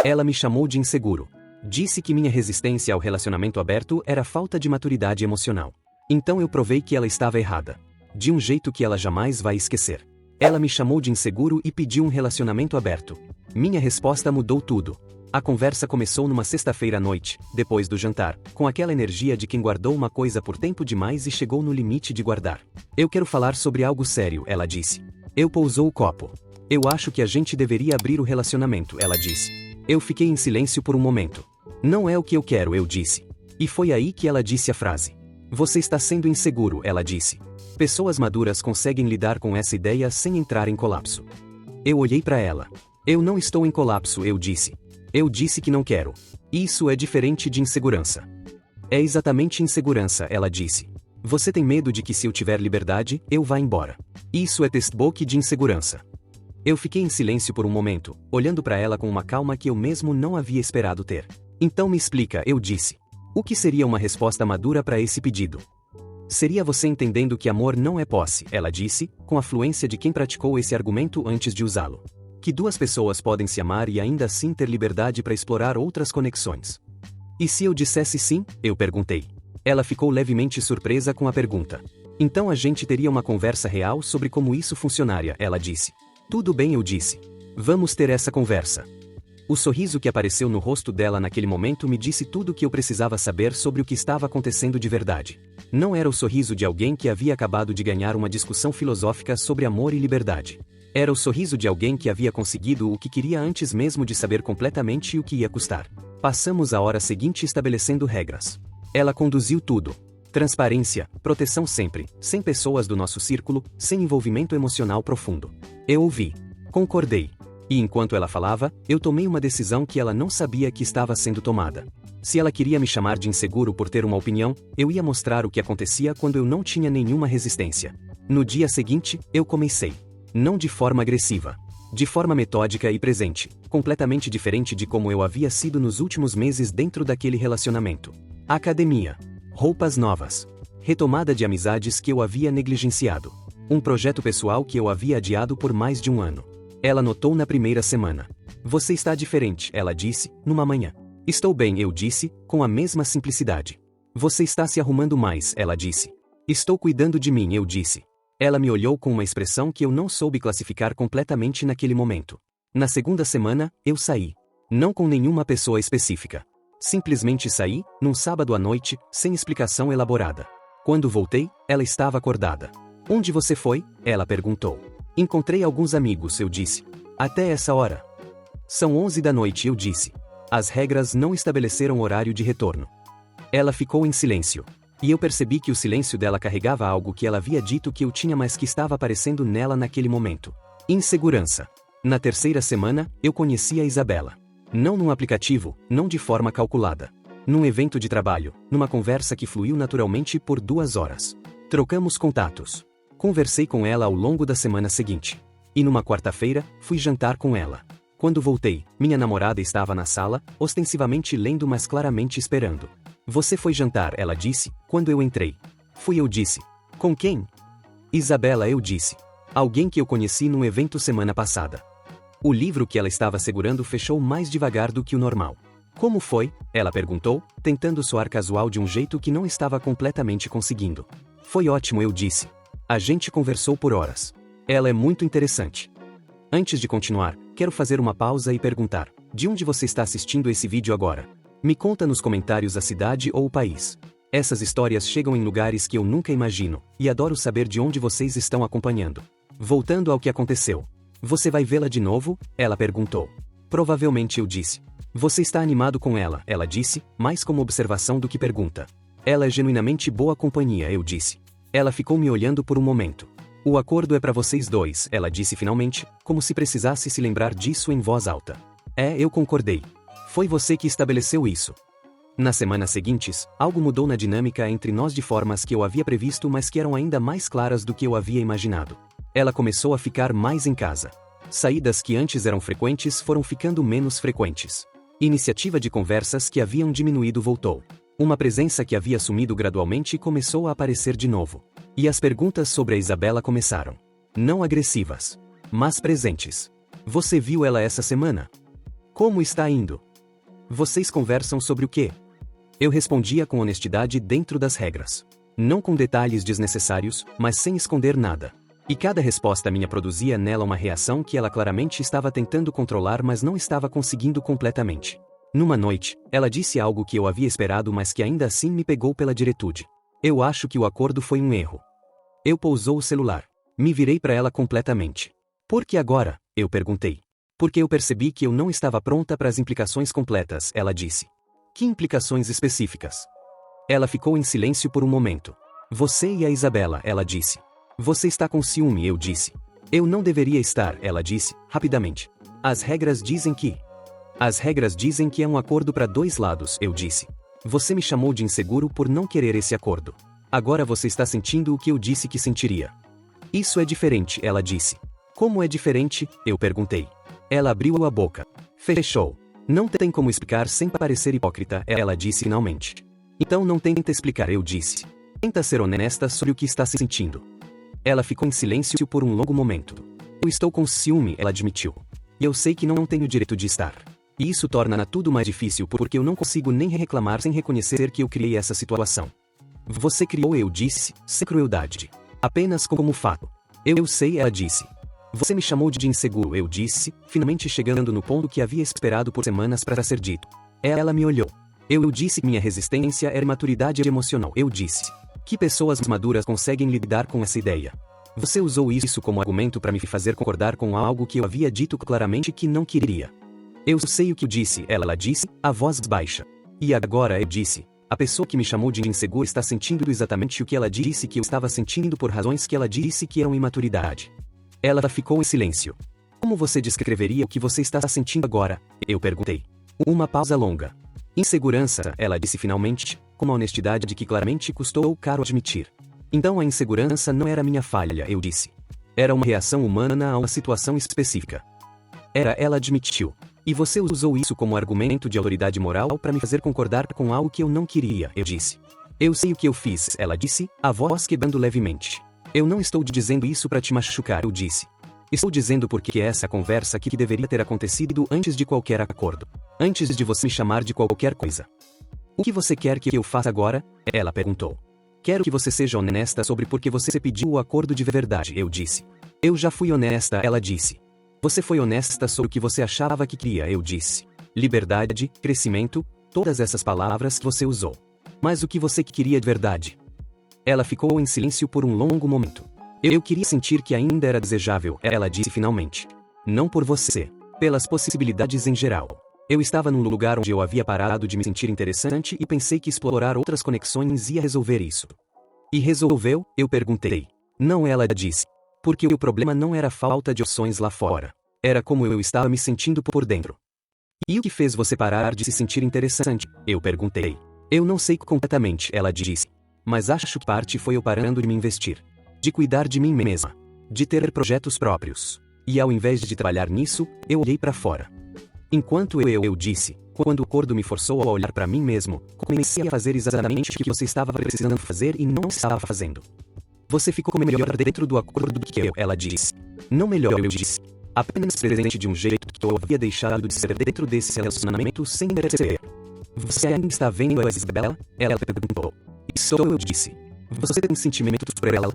Ela me chamou de inseguro. Disse que minha resistência ao relacionamento aberto era falta de maturidade emocional. Então eu provei que ela estava errada. De um jeito que ela jamais vai esquecer. Ela me chamou de inseguro e pediu um relacionamento aberto. Minha resposta mudou tudo. A conversa começou numa sexta-feira à noite, depois do jantar, com aquela energia de quem guardou uma coisa por tempo demais e chegou no limite de guardar. Eu quero falar sobre algo sério, ela disse. Eu pousou o copo. Eu acho que a gente deveria abrir o relacionamento, ela disse. Eu fiquei em silêncio por um momento. Não é o que eu quero, eu disse. E foi aí que ela disse a frase. Você está sendo inseguro, ela disse. Pessoas maduras conseguem lidar com essa ideia sem entrar em colapso. Eu olhei para ela. Eu não estou em colapso, eu disse. Eu disse que não quero. Isso é diferente de insegurança. É exatamente insegurança, ela disse. Você tem medo de que se eu tiver liberdade, eu vá embora. Isso é textbook de insegurança. Eu fiquei em silêncio por um momento, olhando para ela com uma calma que eu mesmo não havia esperado ter. Então me explica, eu disse. O que seria uma resposta madura para esse pedido? Seria você entendendo que amor não é posse, ela disse, com a fluência de quem praticou esse argumento antes de usá-lo. Que duas pessoas podem se amar e ainda assim ter liberdade para explorar outras conexões. E se eu dissesse sim? Eu perguntei. Ela ficou levemente surpresa com a pergunta. Então a gente teria uma conversa real sobre como isso funcionaria, ela disse. Tudo bem, eu disse. Vamos ter essa conversa. O sorriso que apareceu no rosto dela naquele momento me disse tudo o que eu precisava saber sobre o que estava acontecendo de verdade. Não era o sorriso de alguém que havia acabado de ganhar uma discussão filosófica sobre amor e liberdade. Era o sorriso de alguém que havia conseguido o que queria antes mesmo de saber completamente o que ia custar. Passamos a hora seguinte estabelecendo regras. Ela conduziu tudo. Transparência, proteção sempre, sem pessoas do nosso círculo, sem envolvimento emocional profundo. Eu ouvi. Concordei. E enquanto ela falava, eu tomei uma decisão que ela não sabia que estava sendo tomada. Se ela queria me chamar de inseguro por ter uma opinião, eu ia mostrar o que acontecia quando eu não tinha nenhuma resistência. No dia seguinte, eu comecei. Não de forma agressiva. De forma metódica e presente, completamente diferente de como eu havia sido nos últimos meses dentro daquele relacionamento. Academia. Roupas novas. Retomada de amizades que eu havia negligenciado. Um projeto pessoal que eu havia adiado por mais de um ano. Ela notou na primeira semana. Você está diferente, ela disse, numa manhã. Estou bem, eu disse, com a mesma simplicidade. Você está se arrumando mais, ela disse. Estou cuidando de mim, eu disse. Ela me olhou com uma expressão que eu não soube classificar completamente naquele momento. Na segunda semana, eu saí. Não com nenhuma pessoa específica. Simplesmente saí, num sábado à noite, sem explicação elaborada. Quando voltei, ela estava acordada. Onde você foi? Ela perguntou. Encontrei alguns amigos, eu disse. Até essa hora. São 11 da noite, eu disse. As regras não estabeleceram horário de retorno. Ela ficou em silêncio. E eu percebi que o silêncio dela carregava algo que ela havia dito que eu tinha, mas que estava aparecendo nela naquele momento. Insegurança. Na terceira semana, eu conheci a Isabela. Não num aplicativo, não de forma calculada. Num evento de trabalho, numa conversa que fluiu naturalmente por 2 horas. Trocamos contatos. Conversei com ela ao longo da semana seguinte. E numa quarta-feira, fui jantar com ela. Quando voltei, minha namorada estava na sala, ostensivamente lendo, mas claramente esperando. Você foi jantar, ela disse, quando eu entrei. Fui, eu disse. Com quem? Isabela, eu disse. Alguém que eu conheci num evento semana passada. O livro que ela estava segurando fechou mais devagar do que o normal. Como foi? Ela perguntou, tentando soar casual de um jeito que não estava completamente conseguindo. Foi ótimo, eu disse. A gente conversou por horas. Ela é muito interessante. Antes de continuar, quero fazer uma pausa e perguntar: de onde você está assistindo esse vídeo agora? Me conta nos comentários a cidade ou o país. Essas histórias chegam em lugares que eu nunca imagino, e adoro saber de onde vocês estão acompanhando. Voltando ao que aconteceu. Você vai vê-la de novo? Ela perguntou. Provavelmente, eu disse. Você está animado com ela, ela disse, mais como observação do que pergunta. Ela é genuinamente boa companhia, eu disse. Ela ficou me olhando por um momento. O acordo é para vocês dois, ela disse finalmente, como se precisasse se lembrar disso em voz alta. Eu concordei. Foi você que estabeleceu isso. Nas semanas seguintes, algo mudou na dinâmica entre nós de formas que eu havia previsto, mas que eram ainda mais claras do que eu havia imaginado. Ela começou a ficar mais em casa. Saídas que antes eram frequentes foram ficando menos frequentes. Iniciativa de conversas que haviam diminuído voltou. Uma presença que havia sumido gradualmente começou a aparecer de novo. E as perguntas sobre a Isabela começaram. Não agressivas, mas presentes. Você viu ela essa semana? Como está indo? Vocês conversam sobre o quê? Eu respondia com honestidade dentro das regras. Não com detalhes desnecessários, mas sem esconder nada. E cada resposta minha produzia nela uma reação que ela claramente estava tentando controlar, mas não estava conseguindo completamente. Numa noite, ela disse algo que eu havia esperado, mas que ainda assim me pegou pela diretude. Eu acho que o acordo foi um erro. Eu pousou o celular. Me virei para ela completamente. Por que agora? Eu perguntei. Porque eu percebi que eu não estava pronta para as implicações completas, ela disse. Que implicações específicas? Ela ficou em silêncio por um momento. Você e a Isabela, ela disse. Você está com ciúme, eu disse. Eu não deveria estar, ela disse, rapidamente. As regras dizem que... As regras dizem que é um acordo para dois lados, eu disse. Você me chamou de inseguro por não querer esse acordo. Agora você está sentindo o que eu disse que sentiria. Isso é diferente, ela disse. Como é diferente? Eu perguntei. Ela abriu a boca. Fechou. Não tem como explicar sem parecer hipócrita, ela disse finalmente. Então não tenta explicar, eu disse. Tenta ser honesta sobre o que está sentindo. Ela ficou em silêncio por um longo momento. Eu estou com ciúme, ela admitiu. E eu sei que não tenho o direito de estar. E isso torna tudo mais difícil porque eu não consigo nem reclamar sem reconhecer que eu criei essa situação. Você criou, eu disse, sem crueldade. Apenas como fato. Eu sei, ela disse. Você me chamou de inseguro, eu disse, finalmente chegando no ponto que havia esperado por semanas para ser dito. Ela me olhou. Eu disse que minha resistência era maturidade emocional, eu disse. Que pessoas maduras conseguem lidar com essa ideia? Você usou isso como argumento para me fazer concordar com algo que eu havia dito claramente que não queria. Eu sei o que eu disse, ela disse, a voz baixa. E agora eu disse, a pessoa que me chamou de inseguro está sentindo exatamente o que ela disse que eu estava sentindo por razões que ela disse que eram imaturidade. Ela ficou em silêncio. Como você descreveria o que você está sentindo agora? Eu perguntei. Uma pausa longa. Insegurança, ela disse finalmente, com uma honestidade de que claramente custou caro admitir. Então a insegurança não era minha falha, eu disse. Era uma reação humana a uma situação específica. Ela admitiu. E você usou isso como argumento de autoridade moral para me fazer concordar com algo que eu não queria, eu disse. Eu sei o que eu fiz, ela disse, a voz quebrando levemente. Eu não estou dizendo isso para te machucar, eu disse. Estou dizendo porque essa conversa aqui que deveria ter acontecido antes de qualquer acordo. Antes de você me chamar de qualquer coisa. O que você quer que eu faça agora? Ela perguntou. Quero que você seja honesta sobre por que você pediu o acordo de verdade, eu disse. Eu já fui honesta, ela disse. Você foi honesta sobre o que você achava que queria, eu disse. Liberdade, crescimento, todas essas palavras que você usou. Mas o que você queria de verdade? Ela ficou em silêncio por um longo momento. Eu queria sentir que ainda era desejável, ela disse finalmente. Não por você. Pelas possibilidades em geral. Eu estava num lugar onde eu havia parado de me sentir interessante e pensei que explorar outras conexões ia resolver isso. E resolveu? Eu perguntei. Não, ela disse. Porque o problema não era a falta de opções lá fora. Era como eu estava me sentindo por dentro. E o que fez você parar de se sentir interessante? Eu perguntei. Eu não sei completamente, ela disse. Mas acho que parte foi eu parando de me investir. De cuidar de mim mesma. De ter projetos próprios. E ao invés de trabalhar nisso, eu olhei para fora. Enquanto eu disse, quando o acordo me forçou a olhar para mim mesmo, comecei a fazer exatamente o que você estava precisando fazer e não estava fazendo. Você ficou melhor dentro do acordo do que eu, ela disse. Não melhor, eu disse. Apenas presente de um jeito que eu havia deixado de ser dentro desse relacionamento sem perceber. Você ainda está vendo a Isabela? Ela perguntou. Estou, eu disse. Você tem sentimentos por ela?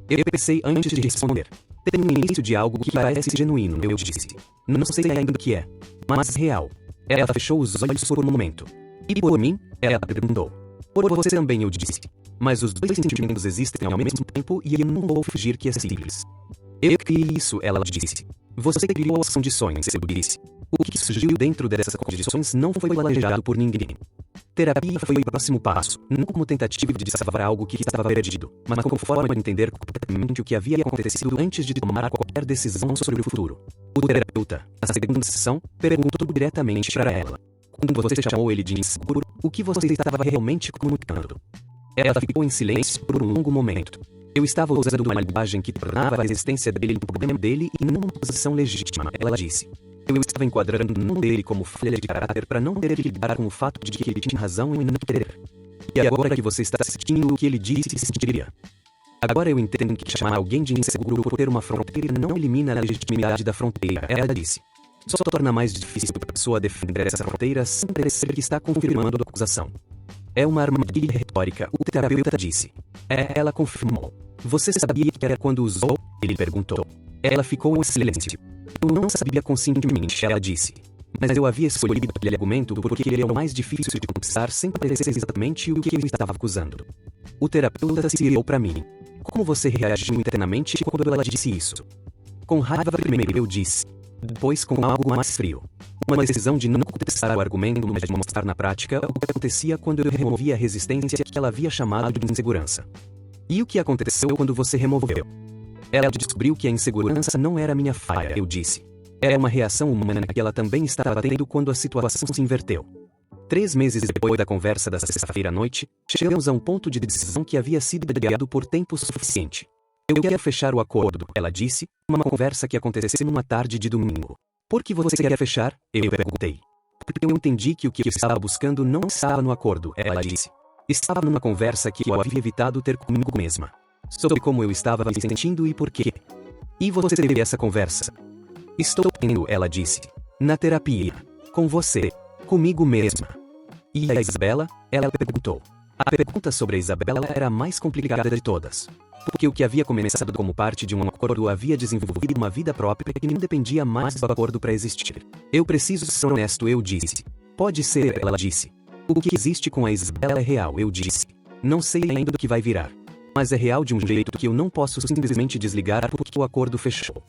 Eu pensei antes de responder. Tem um início de algo que parece genuíno, eu disse. Não sei ainda o que é, mas real. Ela fechou os olhos por um momento. E por mim? Ela perguntou. Por você também, eu disse. Mas os dois sentimentos existem ao mesmo tempo e eu não vou fingir que é simples. Eu criei isso, ela disse. Você criou as condições, eu disse. O que surgiu dentro dessas condições não foi planejado por ninguém. Terapia foi o próximo passo, não como tentativa de salvar algo que estava perdido, mas como forma de entender completamente o que havia acontecido antes de tomar qualquer decisão sobre o futuro. O terapeuta, na segunda sessão, perguntou diretamente para ela. Quando você chamou ele de inseguro, o que você estava realmente comunicando? Ela ficou em silêncio por um longo momento. Eu estava usando uma linguagem que tornava a existência dele um problema dele e não uma posição legítima, ela disse. Eu estava enquadrando o não dele como falha de caráter para não ter que lidar com o fato de que ele tinha razão em não querer. E agora que você está sentindo o que ele disse se sentiria. Agora eu entendo que chamar alguém de inseguro por ter uma fronteira não elimina a legitimidade da fronteira, ela disse. Só torna mais difícil para a pessoa defender essa fronteira sem parecer que está confirmando a acusação. É uma armadilha retórica, o terapeuta disse. Ela confirmou. Você sabia que era quando usou? Ele perguntou. Ela ficou em silêncio. Eu não sabia conscientemente, ela disse. Mas eu havia escolhido aquele argumento porque ele é o mais difícil de conquistar sem parecer exatamente o que eu estava acusando. O terapeuta se virou para mim. Como você reagiu internamente quando ela disse isso? Com raiva primeiro, eu disse. Depois com algo mais frio. Uma decisão de não contestar o argumento, mas de mostrar na prática o que acontecia quando eu removia a resistência que ela havia chamado de insegurança. E o que aconteceu quando você removeu? Ela descobriu que a insegurança não era minha falha, eu disse. Era uma reação humana que ela também estava tendo quando a situação se inverteu. 3 meses depois da conversa da sexta-feira à noite, chegamos a um ponto de decisão que havia sido adiado por tempo suficiente. Eu quero fechar o acordo, ela disse, uma conversa que aconteceu numa tarde de domingo. Por que você quer fechar? Eu perguntei. Porque eu entendi que o que eu estava buscando não estava no acordo, ela disse. Estava numa conversa que eu havia evitado ter comigo mesma. Sobre como eu estava me sentindo e por quê. E você teve essa conversa? Estou tendo, ela disse. Na terapia. Com você. Comigo mesma. E a Isabela? Ela perguntou. A pergunta sobre a Isabela era a mais complicada de todas. Porque o que havia começado como parte de um acordo havia desenvolvido uma vida própria que não dependia mais do acordo para existir. Eu preciso ser honesto, eu disse. Pode ser, ela disse. O que existe com a Isabela é real, eu disse. Não sei ainda do que vai virar. Mas é real de um jeito que eu não posso simplesmente desligar porque o acordo fechou.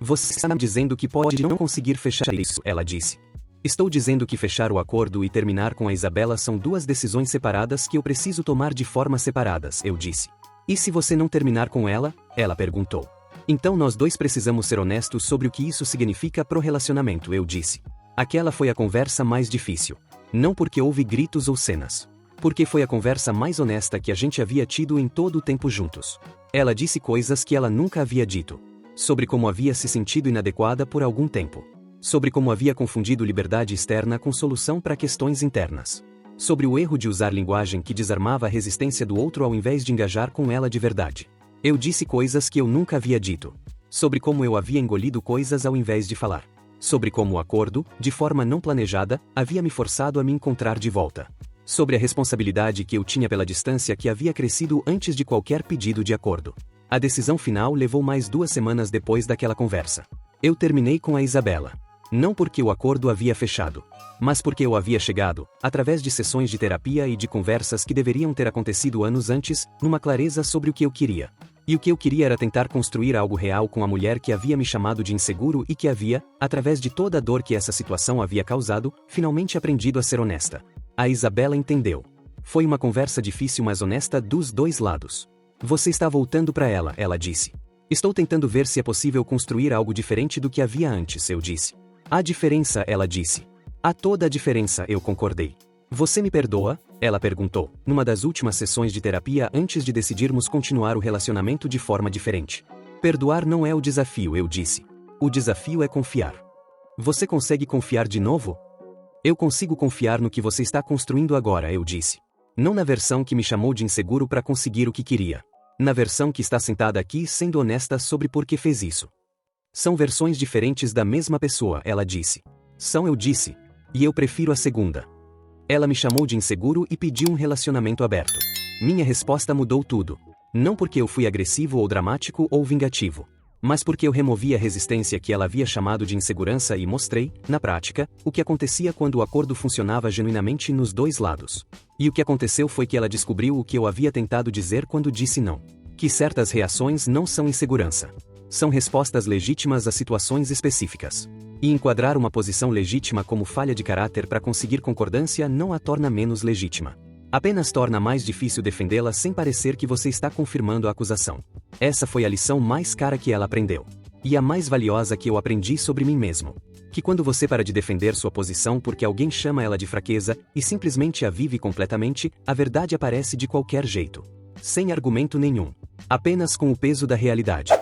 Você está me dizendo que pode não conseguir fechar isso, ela disse. Estou dizendo que fechar o acordo e terminar com a Isabela são 2 decisões separadas que eu preciso tomar de formas separadas, eu disse. E se você não terminar com ela? Ela perguntou. Então nós 2 precisamos ser honestos sobre o que isso significa pro relacionamento, eu disse. Aquela foi a conversa mais difícil. Não porque houve gritos ou cenas. Porque foi a conversa mais honesta que a gente havia tido em todo o tempo juntos. Ela disse coisas que ela nunca havia dito. Sobre como havia se sentido inadequada por algum tempo. Sobre como havia confundido liberdade externa com solução para questões internas. Sobre o erro de usar linguagem que desarmava a resistência do outro ao invés de engajar com ela de verdade. Eu disse coisas que eu nunca havia dito. Sobre como eu havia engolido coisas ao invés de falar. Sobre como o acordo, de forma não planejada, havia me forçado a me encontrar de volta. Sobre a responsabilidade que eu tinha pela distância que havia crescido antes de qualquer pedido de acordo. A decisão final levou mais 2 semanas depois daquela conversa. Eu terminei com a Isabela. Não porque o acordo havia fechado, mas porque eu havia chegado, através de sessões de terapia e de conversas que deveriam ter acontecido anos antes, numa clareza sobre o que eu queria. E o que eu queria era tentar construir algo real com a mulher que havia me chamado de inseguro e que havia, através de toda a dor que essa situação havia causado, finalmente aprendido a ser honesta. A Isabela entendeu. Foi uma conversa difícil mas honesta dos 2 lados. Você está voltando para ela, ela disse. Estou tentando ver se é possível construir algo diferente do que havia antes, eu disse. Há diferença, ela disse. Há toda a diferença, eu concordei. Você me perdoa? Ela perguntou, numa das últimas sessões de terapia antes de decidirmos continuar o relacionamento de forma diferente. Perdoar não é o desafio, eu disse. O desafio é confiar. Você consegue confiar de novo? Eu consigo confiar no que você está construindo agora, eu disse. Não na versão que me chamou de inseguro para conseguir o que queria. Na versão que está sentada aqui sendo honesta sobre por que fez isso. São versões diferentes da mesma pessoa, ela disse. São, eu disse. E eu prefiro a segunda. Ela me chamou de inseguro e pediu um relacionamento aberto. Minha resposta mudou tudo. Não porque eu fui agressivo ou dramático ou vingativo. Mas porque eu removi a resistência que ela havia chamado de insegurança e mostrei, na prática, o que acontecia quando o acordo funcionava genuinamente nos 2 lados. E o que aconteceu foi que ela descobriu o que eu havia tentado dizer quando disse não. Que certas reações não são insegurança. São respostas legítimas a situações específicas. E enquadrar uma posição legítima como falha de caráter para conseguir concordância não a torna menos legítima. Apenas torna mais difícil defendê-la sem parecer que você está confirmando a acusação. Essa foi a lição mais cara que ela aprendeu. E a mais valiosa que eu aprendi sobre mim mesmo. Que quando você para de defender sua posição porque alguém chama ela de fraqueza, e simplesmente a vive completamente, a verdade aparece de qualquer jeito. Sem argumento nenhum. Apenas com o peso da realidade.